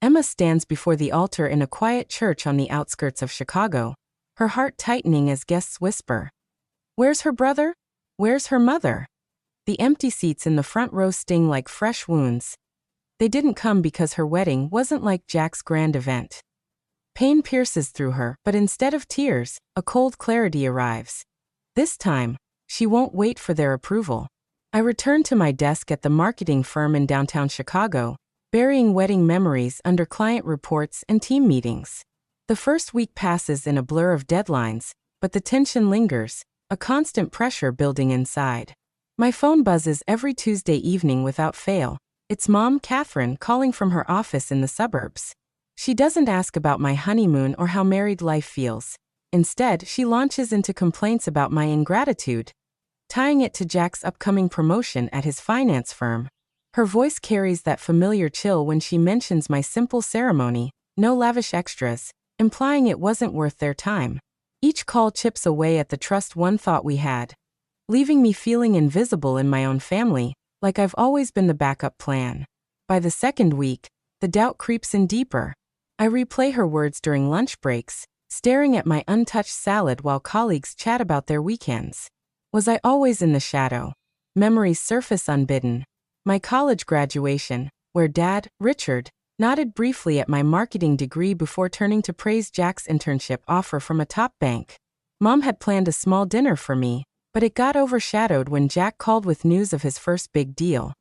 Emma stands before the altar in a quiet church on the outskirts of Chicago, her heart tightening as guests whisper, "Where's her brother? Where's her mother?" The empty seats in the front row sting like fresh wounds. They didn't come because her wedding wasn't like Jack's grand event. Pain pierces through her, but instead of tears, a cold clarity arrives. This time, she won't wait for their approval. I return to my desk at the marketing firm in downtown Chicago, burying wedding memories under client reports and team meetings. The first week passes in a blur of deadlines, but the tension lingers, a constant pressure building inside. My phone buzzes every Tuesday evening without fail. It's Mom, Catherine, calling from her office in the suburbs. She doesn't ask about my honeymoon or how married life feels. Instead, she launches into complaints about my ingratitude, tying it to Jack's upcoming promotion at his finance firm. Her voice carries that familiar chill when she mentions my simple ceremony, no lavish extras, implying it wasn't worth their time. Each call chips away at the trust one thought we had, leaving me feeling invisible in my own family, like I've always been the backup plan. By the second week, the doubt creeps in deeper. I replay her words during lunch breaks, staring at my untouched salad while colleagues chat about their weekends. Was I always in the shadow? Memories surface unbidden. My college graduation, where Dad, Richard, nodded briefly at my marketing degree before turning to praise Jack's internship offer from a top bank. Mom had planned a small dinner for me, but it got overshadowed when Jack called with news of his first big deal.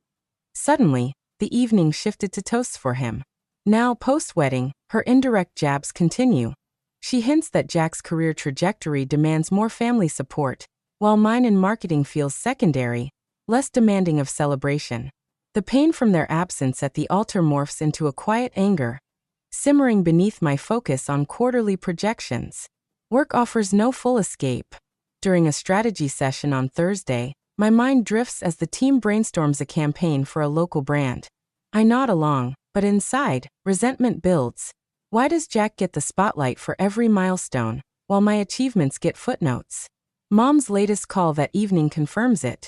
Suddenly, the evening shifted to toasts for him. Now, post-wedding, her indirect jabs continue. She hints that Jack's career trajectory demands more family support, while mine in marketing feels secondary, less demanding of celebration. The pain from their absence at the altar morphs into a quiet anger, simmering beneath my focus on quarterly projections. Work offers no full escape. During a strategy session on Thursday, my mind drifts as the team brainstorms a campaign for a local brand. I nod along, but inside, resentment builds. Why does Jack get the spotlight for every milestone, while my achievements get footnotes? Mom's latest call that evening confirms it.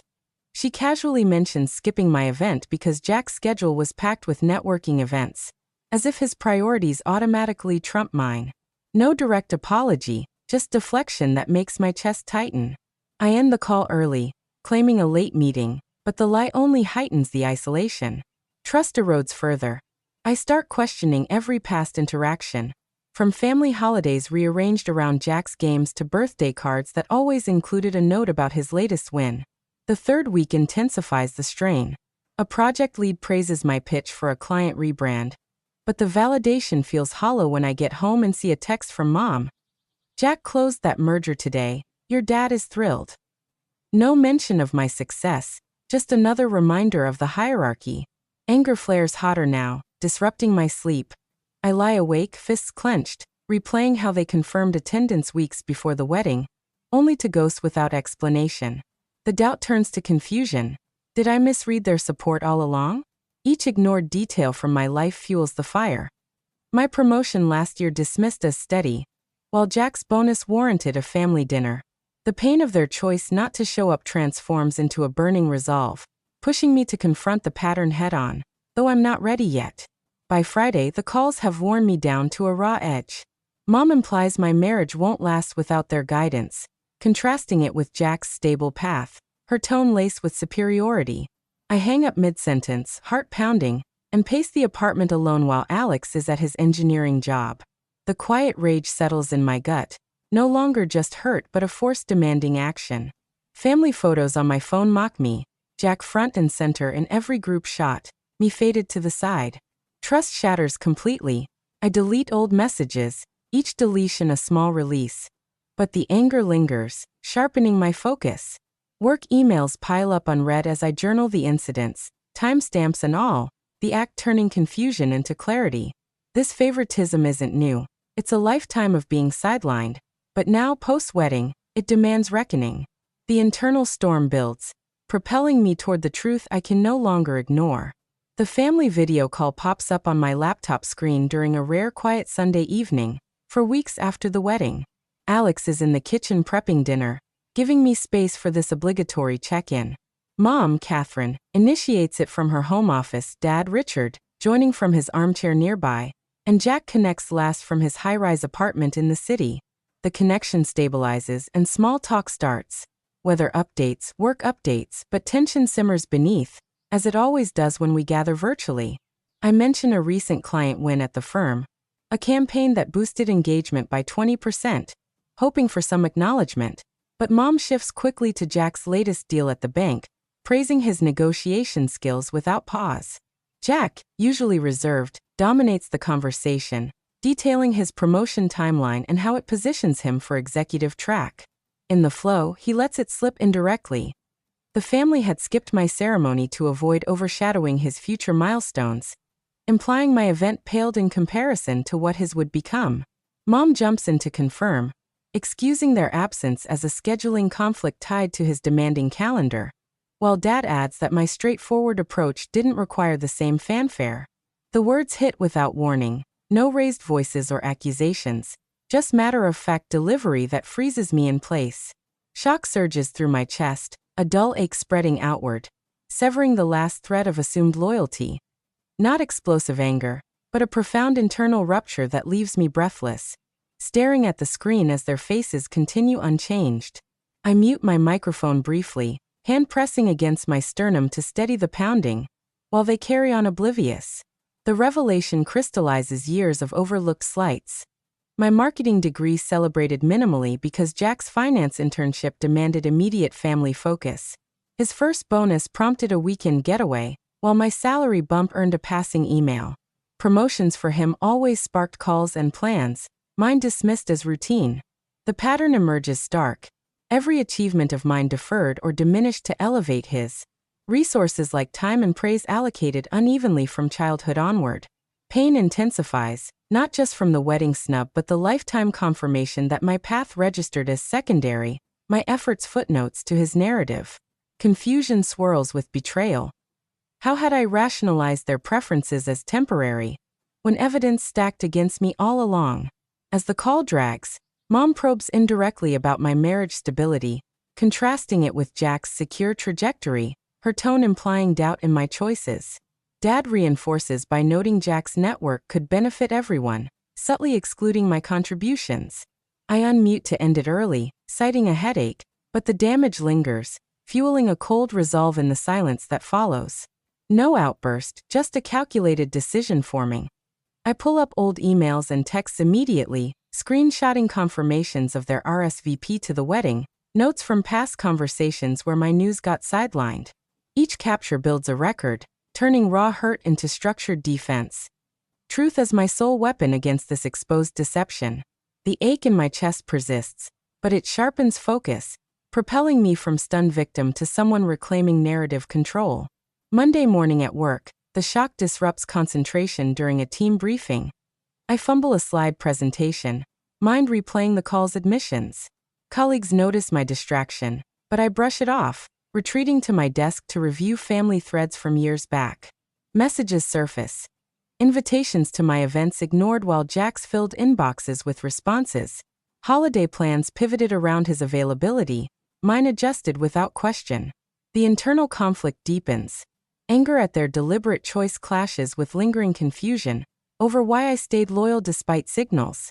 She casually mentions skipping my event because Jack's schedule was packed with networking events, as if his priorities automatically trump mine. No direct apology, just deflection that makes my chest tighten. I end the call early, claiming a late meeting, but the lie only heightens the isolation. Trust erodes further. I start questioning every past interaction, from family holidays rearranged around Jack's games to birthday cards that always included a note about his latest win. The third week intensifies the strain. A project lead praises my pitch for a client rebrand, but the validation feels hollow when I get home and see a text from Mom. "Jack closed that merger today. Your dad is thrilled." No mention of my success, just another reminder of the hierarchy. Anger flares hotter now, disrupting my sleep. I lie awake, fists clenched, replaying how they confirmed attendance weeks before the wedding, only to ghost without explanation. The doubt turns to confusion. Did I misread their support all along? Each ignored detail from my life fuels the fire. My promotion last year dismissed as steady, while Jack's bonus warranted a family dinner. The pain of their choice not to show up transforms into a burning resolve, pushing me to confront the pattern head-on, though I'm not ready yet. By Friday, the calls have worn me down to a raw edge. Mom implies my marriage won't last without their guidance, contrasting it with Jack's stable path, her tone laced with superiority. I hang up mid-sentence, heart pounding, and pace the apartment alone while Alex is at his engineering job. The quiet rage settles in my gut, no longer just hurt but a force demanding action. Family photos on my phone mock me, Jack front and center in every group shot, me faded to the side. Trust shatters completely. I delete old messages, each deletion a small release. But the anger lingers, sharpening my focus. Work emails pile up unread as I journal the incidents, timestamps and all, the act turning confusion into clarity. This favoritism isn't new. It's a lifetime of being sidelined, but now post-wedding, it demands reckoning. The internal storm builds, propelling me toward the truth I can no longer ignore. The family video call pops up on my laptop screen during a rare quiet Sunday evening, for weeks after the wedding. Alex is in the kitchen prepping dinner, giving me space for this obligatory check-in. Mom, Catherine, initiates it from her home office, Dad, Richard, joining from his armchair nearby, and Jack connects last from his high-rise apartment in the city. The connection stabilizes and small talk starts. Weather updates, work updates, but tension simmers beneath, as it always does when we gather virtually. I mention a recent client win at the firm, a campaign that boosted engagement by 20%, hoping for some acknowledgement. But Mom shifts quickly to Jack's latest deal at the bank, praising his negotiation skills without pause. Jack, usually reserved, dominates the conversation, detailing his promotion timeline and how it positions him for executive track. In the flow, he lets it slip indirectly. The family had skipped my ceremony to avoid overshadowing his future milestones, implying my event paled in comparison to what his would become. Mom jumps in to confirm, excusing their absence as a scheduling conflict tied to his demanding calendar, while Dad adds that my straightforward approach didn't require the same fanfare. The words hit without warning, no raised voices or accusations, just matter-of-fact delivery that freezes me in place. Shock surges through my chest, a dull ache spreading outward, severing the last thread of assumed loyalty. Not explosive anger, but a profound internal rupture that leaves me breathless, staring at the screen as their faces continue unchanged. I mute my microphone briefly, hand pressing against my sternum to steady the pounding, while they carry on oblivious. The revelation crystallizes years of overlooked slights. My marketing degree celebrated minimally because Jack's finance internship demanded immediate family focus. His first bonus prompted a weekend getaway, while my salary bump earned a passing email. Promotions for him always sparked calls and plans, mine dismissed as routine. The pattern emerges stark. Every achievement of mine deferred or diminished to elevate his. Resources like time and praise allocated unevenly from childhood onward. Pain intensifies, not just from the wedding snub but the lifetime confirmation that my path registered as secondary, my efforts footnotes to his narrative. Confusion swirls with betrayal. How had I rationalized their preferences as temporary, when evidence stacked against me all along? As the call drags, Mom probes indirectly about my marriage stability, contrasting it with Jack's secure trajectory, her tone implying doubt in my choices. Dad reinforces by noting Jack's network could benefit everyone, subtly excluding my contributions. I unmute to end it early, citing a headache, but the damage lingers, fueling a cold resolve in the silence that follows. No outburst, just a calculated decision forming. I pull up old emails and texts immediately, screenshotting confirmations of their RSVP to the wedding, notes from past conversations where my news got sidelined. Each capture builds a record, turning raw hurt into structured defense. Truth as my sole weapon against this exposed deception. The ache in my chest persists, but it sharpens focus, propelling me from stunned victim to someone reclaiming narrative control. Monday morning at work, the shock disrupts concentration during a team briefing. I fumble a slide presentation, mind replaying the call's admissions. Colleagues notice my distraction, but I brush it off, retreating to my desk to review family threads from years back. Messages surface. Invitations to my events ignored while Jack's filled inboxes with responses. Holiday plans pivoted around his availability, mine adjusted without question. The internal conflict deepens. Anger at their deliberate choice clashes with lingering confusion over why I stayed loyal despite signals.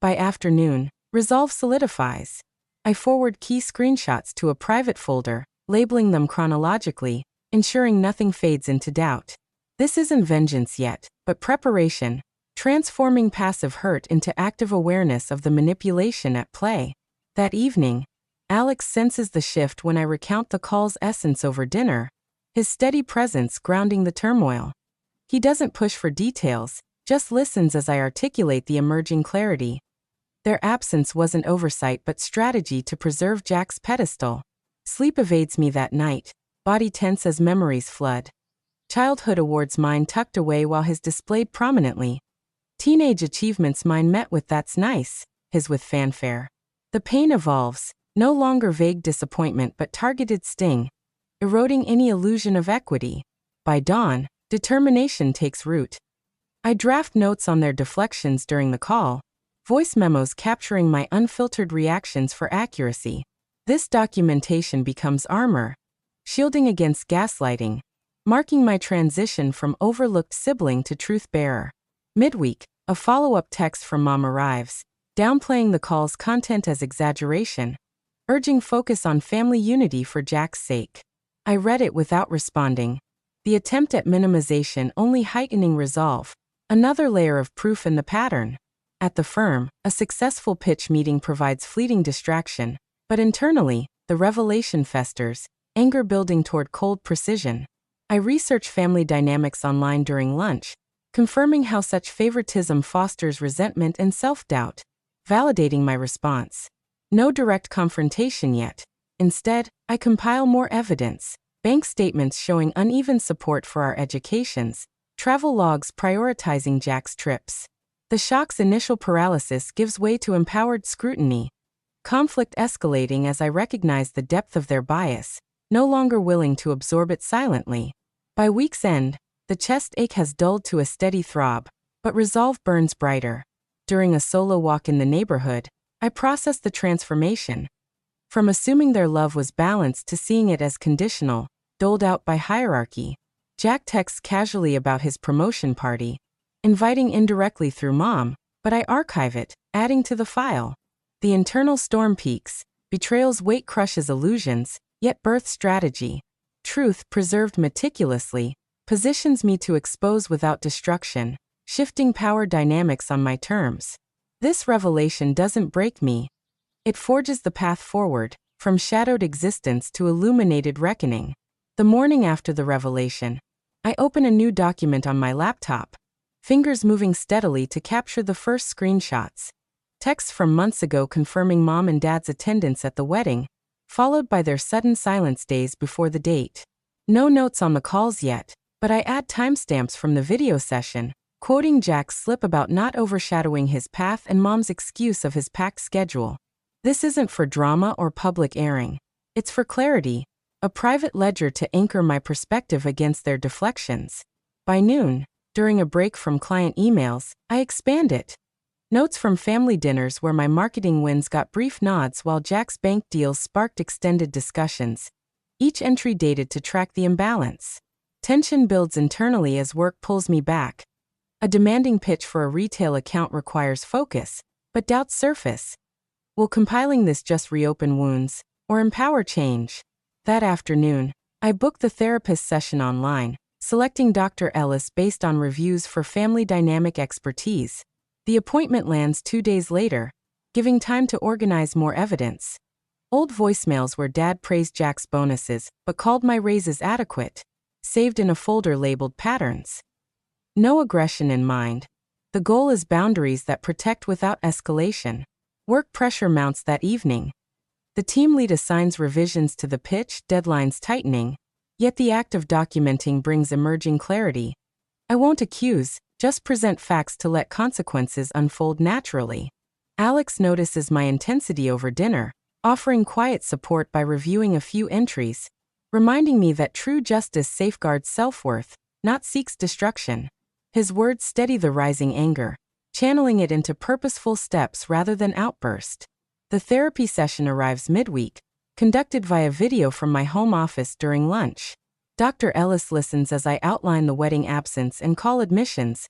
By afternoon, resolve solidifies. I forward key screenshots to a private folder, labeling them chronologically, ensuring nothing fades into doubt. This isn't vengeance yet, but preparation, transforming passive hurt into active awareness of the manipulation at play. That evening, Alex senses the shift when I recount the call's essence over dinner, his steady presence grounding the turmoil. He doesn't push for details, just listens as I articulate the emerging clarity. Their absence wasn't oversight but strategy to preserve Jack's pedestal. Sleep evades me that night, body tense as memories flood. Childhood awards mine tucked away while his displayed prominently. Teenage achievements mine met with "that's nice," his with fanfare. The pain evolves, no longer vague disappointment but targeted sting, eroding any illusion of equity. By dawn, determination takes root. I draft notes on their deflections during the call, voice memos capturing my unfiltered reactions for accuracy. This documentation becomes armor, shielding against gaslighting, marking my transition from overlooked sibling to truth bearer. Midweek, A follow-up text from Mom arrives, downplaying the call's content as exaggeration, urging focus on family unity for Jack's sake. I read it without responding, the attempt at minimization only heightening resolve, another layer of proof in the pattern. At the firm, a successful pitch meeting provides fleeting distraction, but internally, the revelation festers, anger building toward cold precision. I research family dynamics online during lunch, confirming how such favoritism fosters resentment and self-doubt, validating my response. No direct confrontation yet. Instead, I compile more evidence, bank statements showing uneven support for our educations, travel logs prioritizing Jack's trips. The shock's initial paralysis gives way to empowered scrutiny, conflict escalating as I recognize the depth of their bias, no longer willing to absorb it silently. By week's end, the chest ache has dulled to a steady throb, but resolve burns brighter. During a solo walk in the neighborhood, I process the transformation. From assuming their love was balanced to seeing it as conditional, doled out by hierarchy. Jack texts casually about his promotion party, inviting indirectly through Mom, but I archive it, adding to the file. The internal storm peaks, betrayal's weight crushes illusions, yet birth strategy. Truth, preserved meticulously, positions me to expose without destruction, shifting power dynamics on my terms. This revelation doesn't break me. It forges the path forward, from shadowed existence to illuminated reckoning. The morning after the revelation, I open a new document on my laptop, fingers moving steadily to capture the first screenshots. Texts from months ago confirming Mom and Dad's attendance at the wedding, followed by their sudden silence days before the date. No notes on the calls yet, but I add timestamps from the video session, quoting Jack's slip about not overshadowing his path and Mom's excuse of his packed schedule. This isn't for drama or public airing. It's for clarity, a private ledger to anchor my perspective against their deflections. By noon, during a break from client emails, I expand it. Notes from family dinners where my marketing wins got brief nods while Jack's bank deals sparked extended discussions, each entry dated to track the imbalance. Tension builds internally as work pulls me back. A demanding pitch for a retail account requires focus, but doubts surface. Will compiling this just reopen wounds, or empower change? That afternoon, I booked the therapist session online, selecting Dr. Ellis based on reviews for family dynamic expertise. The appointment lands 2 days later, giving time to organize more evidence. Old voicemails where Dad praised Jack's bonuses, but called my raises adequate, saved in a folder labeled patterns. No aggression in mind. The goal is boundaries that protect without escalation. Work pressure mounts that evening. The team lead assigns revisions to the pitch, deadlines tightening, yet the act of documenting brings emerging clarity. I won't accuse, just present facts to let consequences unfold naturally. Alex notices my intensity over dinner, offering quiet support by reviewing a few entries, reminding me that true justice safeguards self-worth, not seeks destruction. His words steady the rising anger, channeling it into purposeful steps rather than outburst. The therapy session arrives midweek, conducted via video from my home office during lunch. Dr. Ellis listens as I outline the wedding absence and call admissions,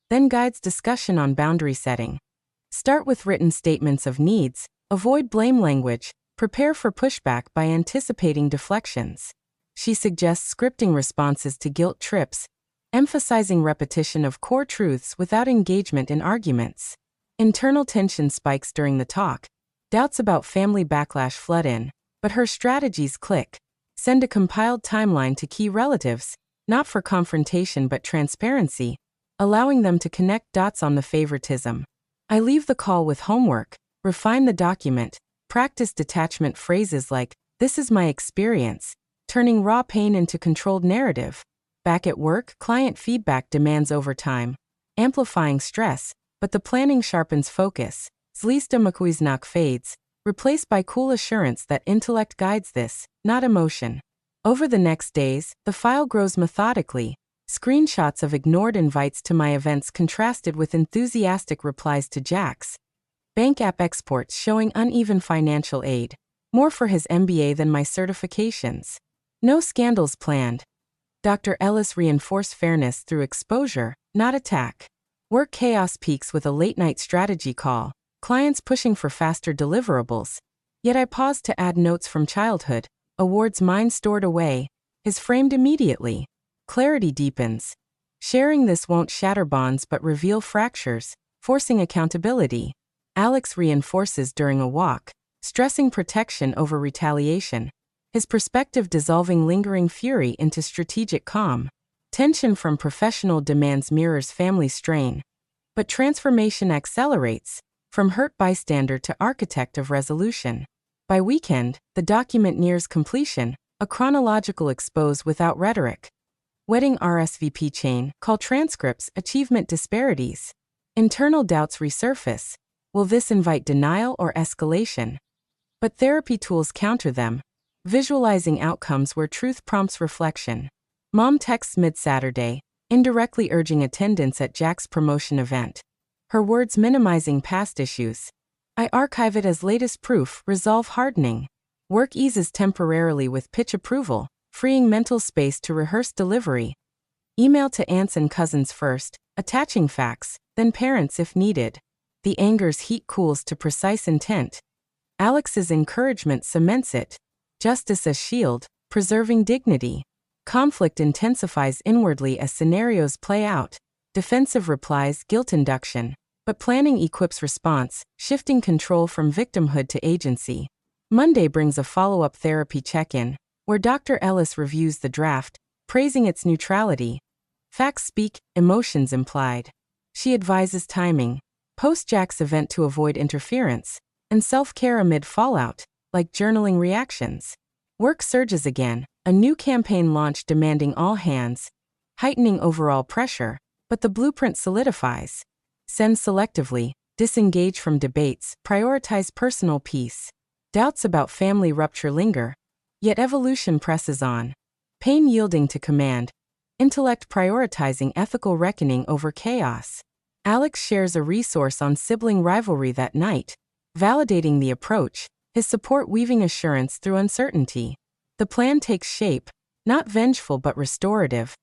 then guides discussion on boundary setting. Start with written statements of needs, avoid blame language, prepare for pushback by anticipating deflections. She suggests scripting responses to guilt trips, emphasizing repetition of core truths without engagement in arguments. Internal tension spikes during the talk. Doubts about family backlash flood in, but her strategies click. Send a compiled timeline to key relatives, not for confrontation but transparency, allowing them to connect dots on the favoritism. I leave the call with homework, refine the document, practice detachment phrases like, "This is my experience," turning raw pain into controlled narrative. Back at work, client feedback demands overtime, amplifying stress, but the planning sharpens focus. Zlista McQueesnock fades, replaced by cool assurance that intellect guides this, not emotion. Over the next days, the file grows methodically. Screenshots of ignored invites to my events contrasted with enthusiastic replies to Jack's. Bank app exports showing uneven financial aid, more for his MBA than my certifications. No scandals planned. Dr. Ellis reinforced fairness through exposure, not attack. Work chaos peaks with a late-night strategy call, clients pushing for faster deliverables. Yet I pause to add notes from childhood, awards mine stored away, is framed immediately. Clarity deepens. Sharing this won't shatter bonds but reveal fractures, forcing accountability. Alex reinforces during a walk, stressing protection over retaliation. His perspective dissolving lingering fury into strategic calm. Tension from professional demands mirrors family strain. But transformation accelerates, from hurt bystander to architect of resolution. By weekend, the document nears completion, a chronological expose without rhetoric. Wedding RSVP chain, call transcripts, achievement disparities. Internal doubts resurface. Will this invite denial or escalation? But therapy tools counter them, visualizing outcomes where truth prompts reflection. Mom texts mid-Saturday, indirectly urging attendance at Jack's promotion event. Her words minimizing past issues. I archive it as latest proof, resolve hardening. Work eases temporarily with pitch approval, freeing mental space to rehearse delivery. Email to aunts and cousins first, attaching facts, then parents if needed. The anger's heat cools to precise intent. Alex's encouragement cements it. Justice as shield, preserving dignity. Conflict intensifies inwardly as scenarios play out. Defensive replies, guilt induction. But planning equips response, shifting control from victimhood to agency. Monday brings a follow-up therapy check-in, where Dr. Ellis reviews the draft, praising its neutrality. Facts speak, emotions implied. She advises timing, post-Jack's event to avoid interference, and self-care amid fallout, like journaling reactions. Work surges again, a new campaign launched demanding all hands, heightening overall pressure, but the blueprint solidifies. Send selectively, disengage from debates, prioritize personal peace. Doubts about family rupture linger, yet evolution presses on. Pain yielding to command, intellect prioritizing ethical reckoning over chaos. Alex shares a resource on sibling rivalry that night, validating the approach, his support weaving assurance through uncertainty. The plan takes shape, not vengeful but restorative.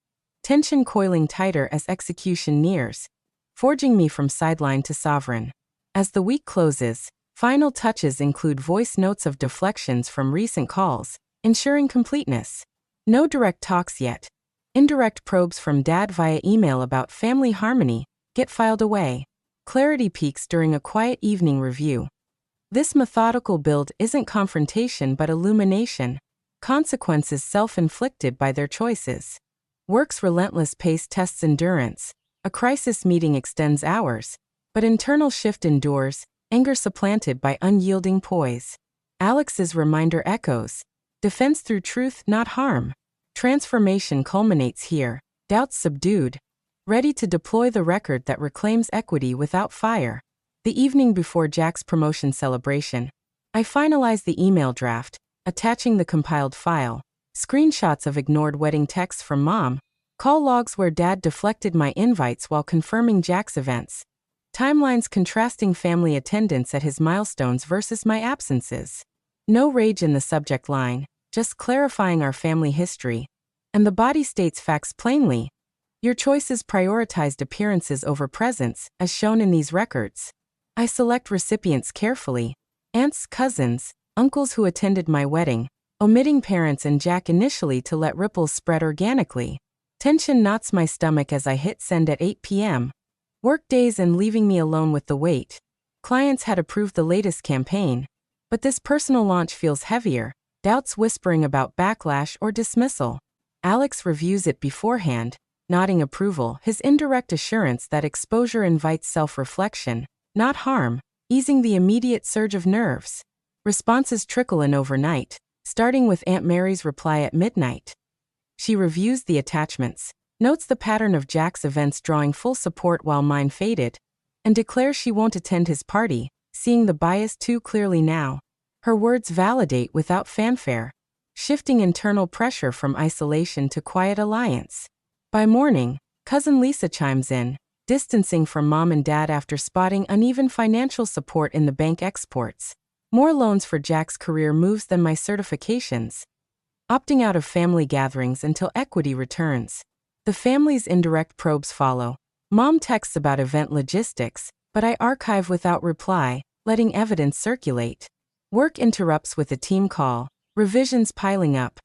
Tension coiling tighter as execution nears, forging me from sideline to sovereign. As the week closes, final touches include voice notes of deflections from recent calls, ensuring completeness. No direct talks yet. Indirect probes from dad via email about family harmony get filed away. Clarity peaks during a quiet evening review. This methodical build isn't confrontation but illumination. Consequences self-inflicted by their choices. Work's relentless pace tests endurance. A crisis meeting extends hours, but internal shift endures, anger supplanted by unyielding poise. Alex's reminder echoes. Defense through truth, not harm. Transformation culminates here, doubts subdued, ready to deploy the record that reclaims equity without fire. The evening before Jack's promotion celebration, I finalize the email draft, attaching the compiled file, screenshots of ignored wedding texts from mom, call logs where dad deflected my invites while confirming Jack's events, timelines contrasting family attendance at his milestones versus my absences. No rage in the subject line, just clarifying our family history. And the body states facts plainly. Your choices prioritized appearances over presence, as shown in these records. I select recipients carefully. Aunts, cousins, uncles who attended my wedding, omitting parents and Jack initially to let ripples spread organically. Tension knots my stomach as I hit send at 8 p.m. Work days and leaving me alone with the weight. Clients had approved the latest campaign, but this personal launch feels heavier, doubts whispering about backlash or dismissal. Alex reviews it beforehand, nodding approval, his indirect assurance that exposure invites self-reflection, not harm, easing the immediate surge of nerves. Responses trickle in overnight, starting with Aunt Mary's reply at midnight. She reviews the attachments, notes the pattern of Jack's events drawing full support while mine faded, and declares she won't attend his party, seeing the bias too clearly now. Her words validate without fanfare, shifting internal pressure from isolation to quiet alliance. By morning, cousin Lisa chimes in, distancing from mom and dad after spotting uneven financial support in the bank exports. More loans for Jack's career moves than my certifications. Opting out of family gatherings until equity returns. The family's indirect probes follow, Mom texts about event logistics, but I archive without reply, letting evidence circulate. Work interrupts with a team call, revisions piling up.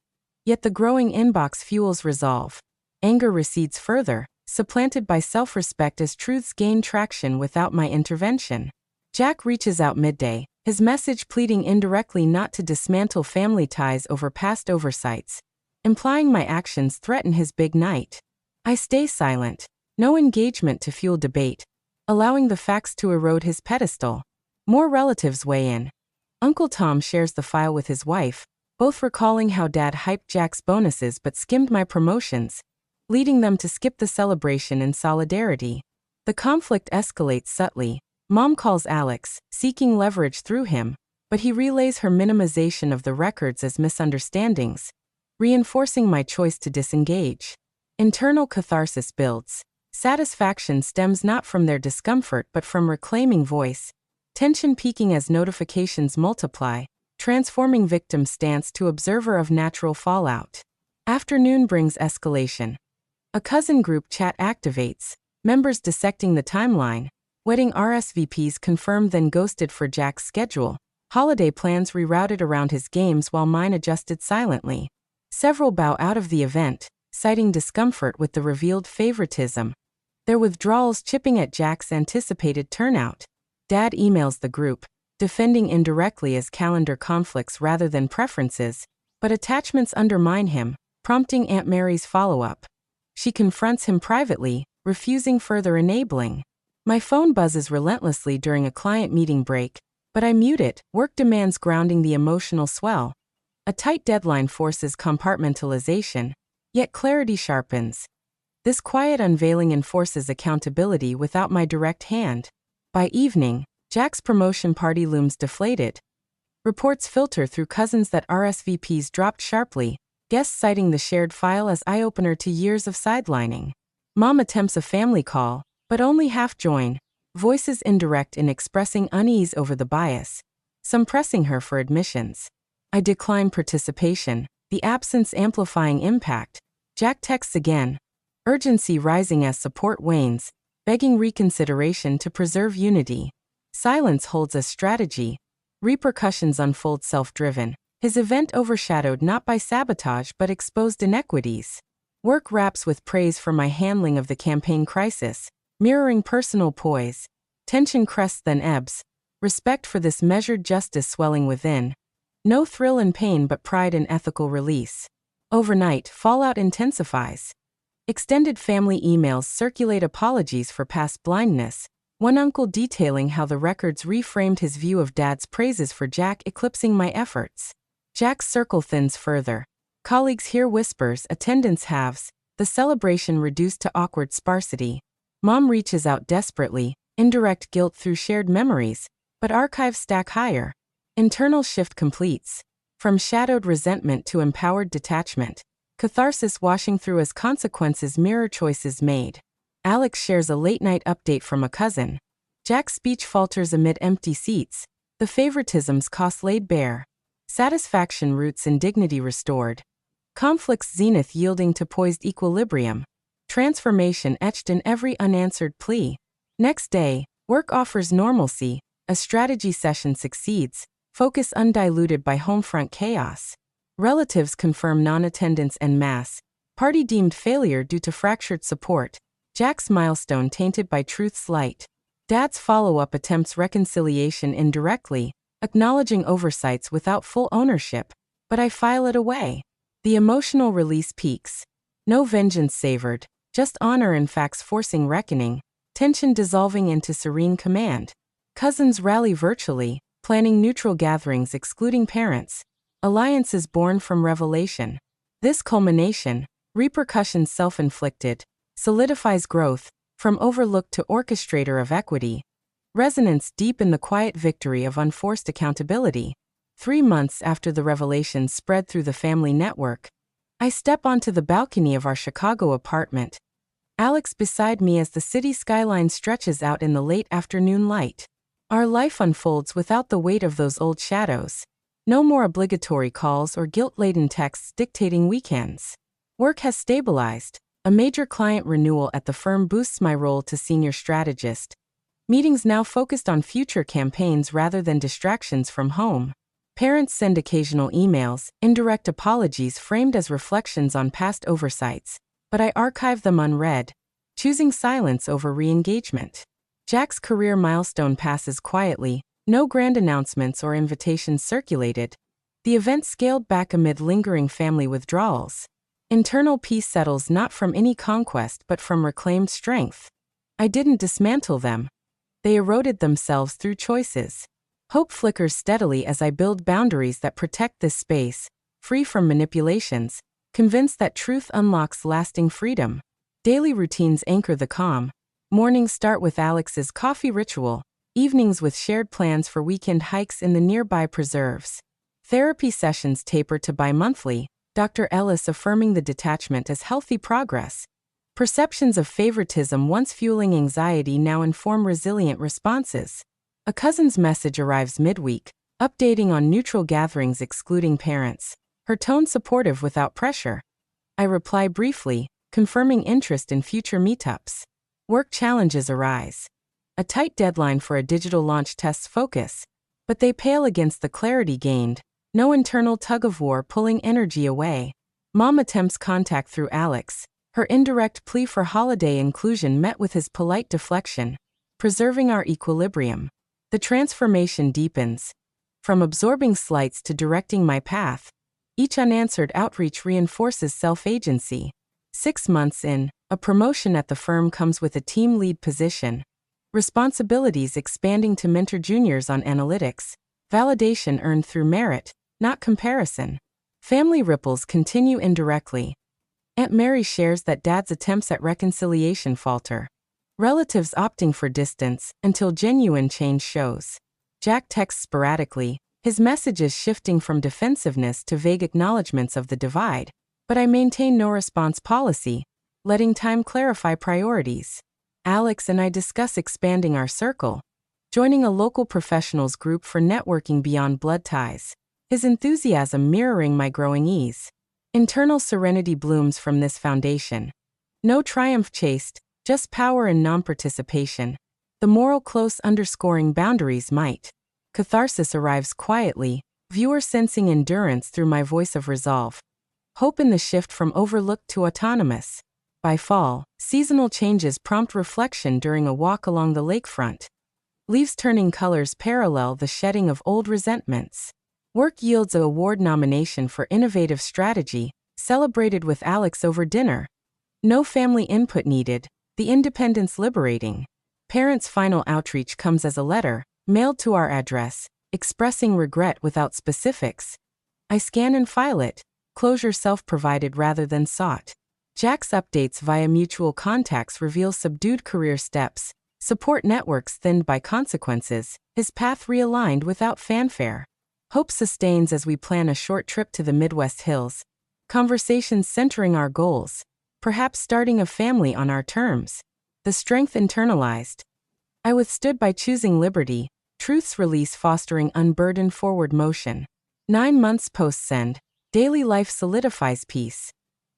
Yet the growing inbox fuels resolve. Anger recedes further, supplanted by self-respect as truths gain traction without my intervention. Jack reaches out midday, his message pleading indirectly not to dismantle family ties over past oversights, implying my actions threaten his big night. I stay silent, no engagement to fuel debate, allowing the facts to erode his pedestal. More relatives weigh in. Uncle Tom shares the file with his wife, both recalling how Dad hyped Jack's bonuses but skimmed my promotions, leading them to skip the celebration in solidarity. The conflict escalates subtly. Mom calls Alex, seeking leverage through him, but he relays her minimization of the records as misunderstandings, reinforcing my choice to disengage. Internal catharsis builds. Satisfaction stems not from their discomfort but from reclaiming voice, tension peaking as notifications multiply, transforming victim stance to observer of natural fallout. Afternoon brings escalation. A cousin group chat activates, members dissecting the timeline. Wedding RSVPs confirmed then ghosted for Jack's schedule. Holiday plans rerouted around his games while mine adjusted silently. Several bow out of the event, citing discomfort with the revealed favoritism. Their withdrawals chipping at Jack's anticipated turnout. Dad emails the group, defending indirectly as calendar conflicts rather than preferences, but attachments undermine him, prompting Aunt Mary's follow-up. She confronts him privately, refusing further enabling. My phone buzzes relentlessly during a client meeting break, but I mute it. Work demands grounding the emotional swell. A tight deadline forces compartmentalization, yet clarity sharpens. This quiet unveiling enforces accountability without my direct hand. By evening, Jack's promotion party looms deflated. Reports filter through cousins that RSVPs dropped sharply, guests citing the shared file as eye-opener to years of sidelining. Mom attempts a family call, but only half join, voices indirect in expressing unease over the bias, some pressing her for admissions. I decline participation, the absence amplifying impact. Jack texts again, urgency rising as support wanes, begging reconsideration to preserve unity. Silence holds as strategy. Repercussions unfold self-driven. His event overshadowed not by sabotage but exposed inequities. Work wraps with praise for my handling of the campaign crisis, mirroring personal poise. Tension crests then ebbs, respect for this measured justice swelling within. No thrill in pain but pride in ethical release. Overnight, fallout intensifies. Extended family emails circulate apologies for past blindness, one uncle detailing how the records reframed his view of Dad's praises for Jack eclipsing my efforts. Jack's circle thins further. Colleagues hear whispers, attendance halves, the celebration reduced to awkward sparsity. Mom reaches out desperately, indirect guilt through shared memories, but archives stack higher. Internal shift completes. From shadowed resentment to empowered detachment, catharsis washing through as consequences mirror choices made. Alex shares a late-night update from a cousin. Jack's speech falters amid empty seats, the favoritism's cost laid bare. Satisfaction roots in dignity restored. Conflict's zenith yielding to poised equilibrium. Transformation etched in every unanswered plea. Next day, work offers normalcy, a strategy session succeeds, focus undiluted by homefront chaos. Relatives confirm non-attendance en masse, party deemed failure due to fractured support. Jack's milestone tainted by truth's light. Dad's follow-up attempts reconciliation indirectly, acknowledging oversights without full ownership, but I file it away. The emotional release peaks. No vengeance savored, just honor and facts forcing reckoning, tension dissolving into serene command. Cousins rally virtually, planning neutral gatherings excluding parents. Alliances born from revelation. This culmination, repercussions self-inflicted, solidifies growth, from overlooked to orchestrator of equity. Resonance deep in the quiet victory of unforced accountability. 3 months after the revelations spread through the family network, I step onto the balcony of our Chicago apartment. Alex beside me as the city skyline stretches out in the late afternoon light. Our life unfolds without the weight of those old shadows. No more obligatory calls or guilt-laden texts dictating weekends. Work has stabilized. A major client renewal at the firm boosts my role to senior strategist. Meetings now focused on future campaigns rather than distractions from home. Parents send occasional emails, indirect apologies framed as reflections on past oversights, but I archive them unread, choosing silence over re-engagement. Jack's career milestone passes quietly, no grand announcements or invitations circulated. The event scaled back amid lingering family withdrawals. Internal peace settles not from any conquest but from reclaimed strength. I didn't dismantle them. They eroded themselves through choices. Hope flickers steadily as I build boundaries that protect this space, free from manipulations, convinced that truth unlocks lasting freedom. Daily routines anchor the calm. Mornings start with Alex's coffee ritual, evenings with shared plans for weekend hikes in the nearby preserves. Therapy sessions taper to bi-monthly, Dr. Ellis affirming the detachment as healthy progress. Perceptions of favoritism once fueling anxiety now inform resilient responses. A cousin's message arrives midweek, updating on neutral gatherings excluding parents, her tone supportive without pressure. I reply briefly, confirming interest in future meetups. Work challenges arise. A tight deadline for a digital launch tests focus, but they pale against the clarity gained, no internal tug-of-war pulling energy away. Mom attempts contact through Alex, her indirect plea for holiday inclusion met with his polite deflection, preserving our equilibrium. The transformation deepens. From absorbing slights to directing my path, each unanswered outreach reinforces self-agency. 6 months in, a promotion at the firm comes with a team lead position. Responsibilities expanding to mentor juniors on analytics. Validation earned through merit, not comparison. Family ripples continue indirectly. Aunt Mary shares that Dad's attempts at reconciliation falter. Relatives opting for distance until genuine change shows. Jack texts sporadically, his messages shifting from defensiveness to vague acknowledgments of the divide, but I maintain no response policy, letting time clarify priorities. Alex and I discuss expanding our circle, joining a local professionals group for networking beyond blood ties, his enthusiasm mirroring my growing ease. Internal serenity blooms from this foundation. No triumph chased, just power and non-participation. The moral close underscoring boundaries might. Catharsis arrives quietly, viewer sensing endurance through my voice of resolve. Hope in the shift from overlooked to autonomous. By fall, seasonal changes prompt reflection during a walk along the lakefront. Leaves turning colors parallel the shedding of old resentments. Work yields an award nomination for innovative strategy, celebrated with Alex over dinner. No family input needed, the independence liberating. Parents' final outreach comes as a letter, mailed to our address, expressing regret without specifics. I scan and file it, closure self-provided rather than sought. Jack's updates via mutual contacts reveal subdued career steps, support networks thinned by consequences, his path realigned without fanfare. Hope sustains as we plan a short trip to the Midwest Hills. Conversations centering our goals, perhaps starting a family on our terms. The strength internalized. I withstood by choosing liberty, truth's release fostering unburdened forward motion. 9 months post-send, daily life solidifies peace.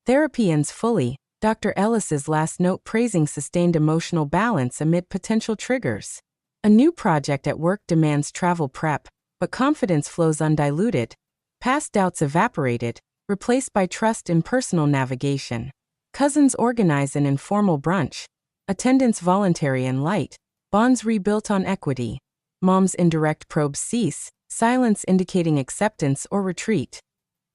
Therapy ends fully, Dr. Ellis's last note praising sustained emotional balance amid potential triggers. A new project at work demands travel prep, but confidence flows undiluted. Past doubts evaporated, replaced by trust in personal navigation. Cousins organize an informal brunch. Attendance voluntary and light. Bonds rebuilt on equity. Mom's indirect probes cease, silence indicating acceptance or retreat.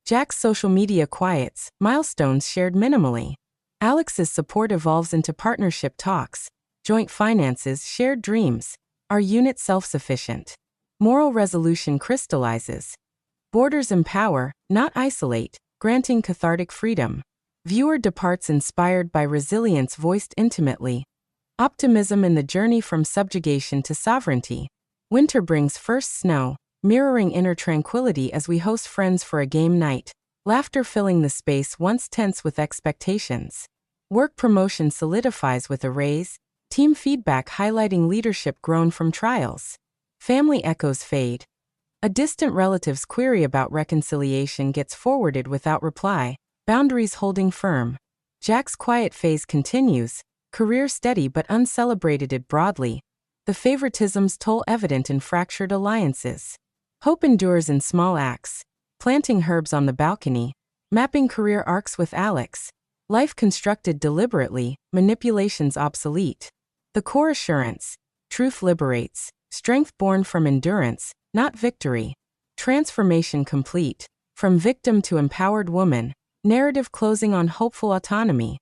Jack's social media quiets, milestones shared minimally. Alex's support evolves into partnership talks. Joint finances, shared dreams. Our unit self-sufficient. Moral resolution crystallizes. Borders empower, not isolate, granting cathartic freedom. Viewer departs inspired by resilience voiced intimately. Optimism in the journey from subjugation to sovereignty. Winter brings first snow, mirroring inner tranquility as we host friends for a game night. Laughter filling the space once tense with expectations. Work promotion solidifies with a raise. Team feedback highlighting leadership grown from trials. Family echoes fade. A distant relative's query about reconciliation gets forwarded without reply. Boundaries holding firm. Jack's quiet phase continues, career steady but uncelebrated broadly. The favoritisms toll evident in fractured alliances. Hope endures in small acts, planting herbs on the balcony, mapping career arcs with Alex. Life constructed deliberately, manipulations obsolete. The core assurance. Truth liberates, strength born from endurance, not victory. Transformation complete. From victim to empowered woman, narrative closing on hopeful autonomy.